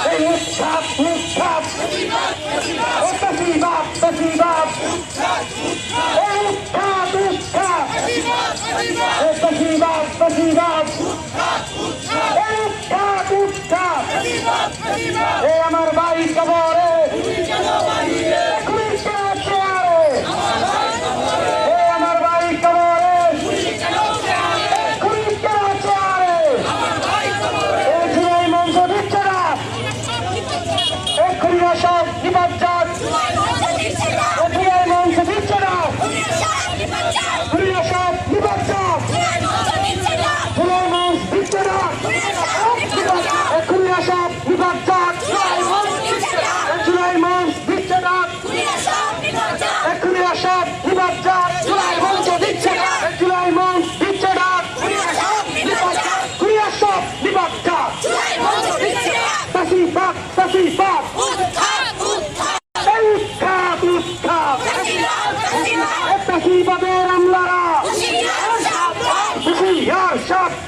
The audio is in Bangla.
এই উৎখাত উৎখাত ও ফ্যাসিবাদ ফ্যাসিবাদ এই উৎখাত উৎখাত এই ফ্যাসিবাদ ফ্যাসিবাদ এই উৎখাত উৎখাত এই আমার ভাই কবরে আমার ভাই কবরে এই মঞ্চ দিচ্ছে না এক্ষুনি সব নিবাদ মঞ্চ দিচ্ছে না সব নিবাদ মঞ্চ দিচ্ছে না এক্ষুনি সব নিবাদ জুলাই মঞ্চ দিচ্ছে না এক্ষুনি সব নিবাদ জুলাই মঞ্চ দিচ্ছে না জুলাই মঞ্চ দিচ্ছে না সব নিবাদ ফ্যাসিবাদ ফ্যাসিবাদ ফ্যাসিবাদের আমলারা হুঁশিয়ার সাবধান